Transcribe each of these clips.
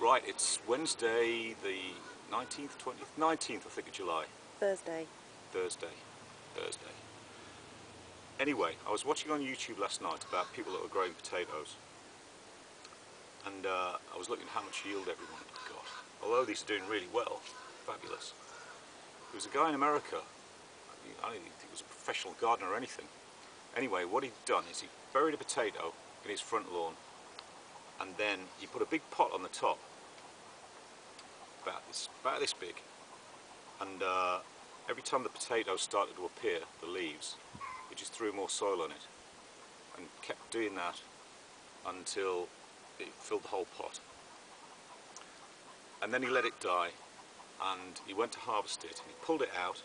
Right, it's Wednesday the 19th, 20th, 19th I think of July. Thursday. Thursday. Anyway, I was watching on YouTube last night about people that were growing potatoes. And I was looking at how much yield everyone had got. Although these are doing really well, fabulous. There was a guy in America, I don't think he was a professional gardener or anything. Anyway, what he'd done is he buried a potato in his front lawn, and then he put a big pot on the top, about this big, and every time the potatoes started to appear, the leaves, he just threw more soil on it, and kept doing that until it filled the whole pot. And then he let it die, and he went to harvest it, and he pulled it out,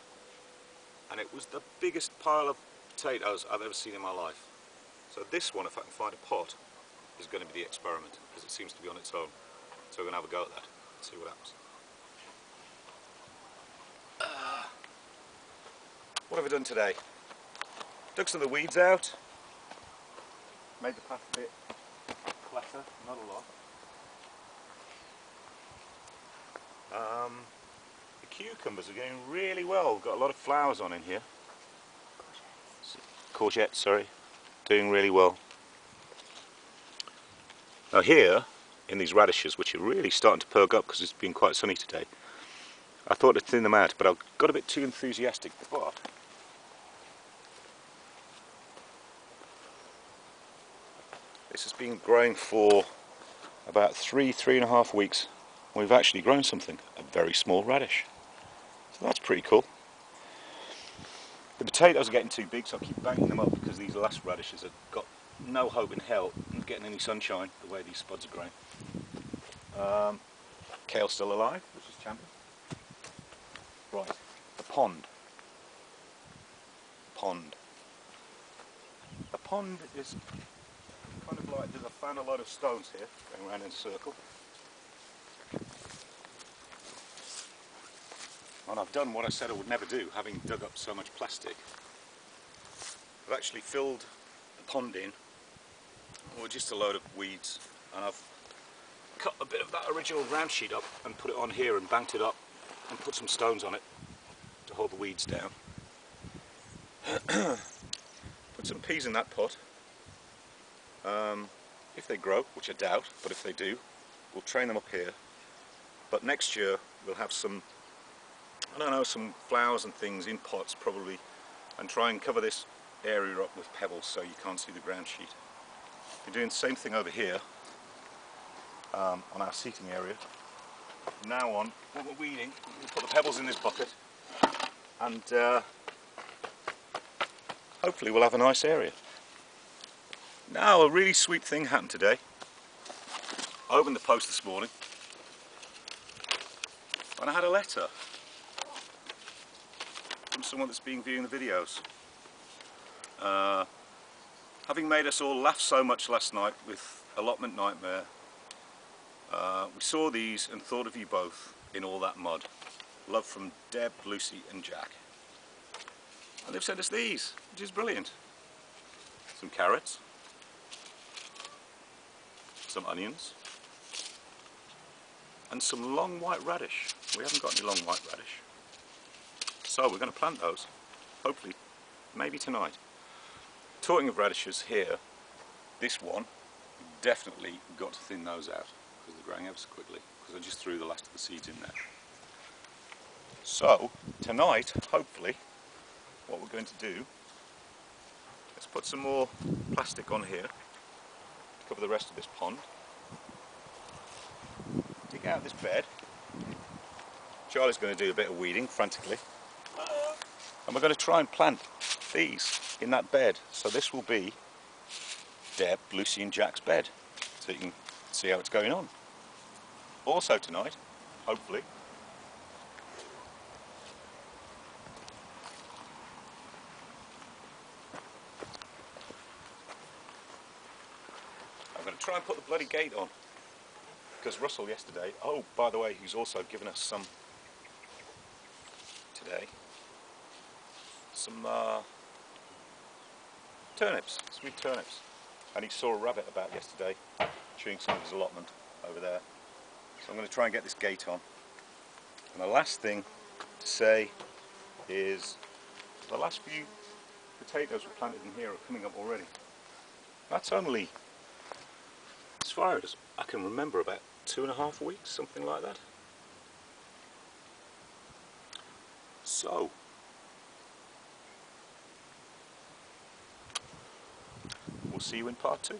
and it was the biggest pile of potatoes I've ever seen in my life. So this one, if I can find a pot, is going to be the experiment, because it seems to be on its own. So we're going to have a go at that and see what happens. What have I done today? Dug some of the weeds out, made the path a bit flatter, not a lot. The cucumbers are going really well. We've got a lot of flowers on in here. Courgettes, sorry, doing really well. Now here, in these radishes, which are really starting to perk up because it's been quite sunny today, I thought I'd thin them out, but I got a bit too enthusiastic. But this has been growing for about three and a half weeks. We've actually grown something, a very small radish. So that's pretty cool. The potatoes are getting too big, so I keep banging them up because these last radishes have got no hope in hell of getting any sunshine the way these spuds are growing. Kale's still alive, which is champion. Right, the pond. A pond is kind of like, I found a lot of stones here going around in a circle. And I've done what I said I would never do, having dug up so much plastic. I've actually filled the pond in with just a load of weeds, and I've cut a bit of that original ground sheet up and put it on here and banked it up and put some stones on it to hold the weeds down. Put some peas in that pot. If they grow, which I doubt, but if they do, we'll train them up here. But next year we'll have some, I don't know, some flowers and things in pots probably, and try and cover this area up with pebbles so you can't see the ground sheet. We're doing the same thing over here on our seating area. From now on, when we're weeding, we'll put the pebbles in this bucket, and hopefully we'll have a nice area. Now, a really sweet thing happened today. I opened the post this morning and I had a letter from someone that's been viewing the videos. Having made us all laugh so much last night with Allotment Nightmare, we saw these and thought of you both in all that mud. Love from Deb, Lucy and Jack. And they've sent us these, which is brilliant. Some carrots, some onions, and some long white radish. We haven't got any long white radish, so we're going to plant those, hopefully, maybe tonight. Talking of radishes here, this one, definitely got to thin those out because they're growing ever so quickly, because I just threw the last of the seeds in there. So tonight, hopefully, what we're going to do, let's put some more plastic on here to cover the rest of this pond. Dig out this bed. Charlie's going to do a bit of weeding frantically, and we're going to try and plant these in that bed. So this will be Deb, Lucy and Jack's bed, so you can see how it's going on. Also tonight, hopefully, I'm going to try and put the bloody gate on, because Russell yesterday, oh by the way, he's also given us some today, some turnips, sweet turnips, and he saw a rabbit about yesterday chewing some of his allotment over there, So I'm going to try and get this gate on. And the last thing to say is the last few potatoes we planted in here are coming up already. That's only, as far as I can remember, about 2.5 weeks, something like that. So, we'll see you in part 2.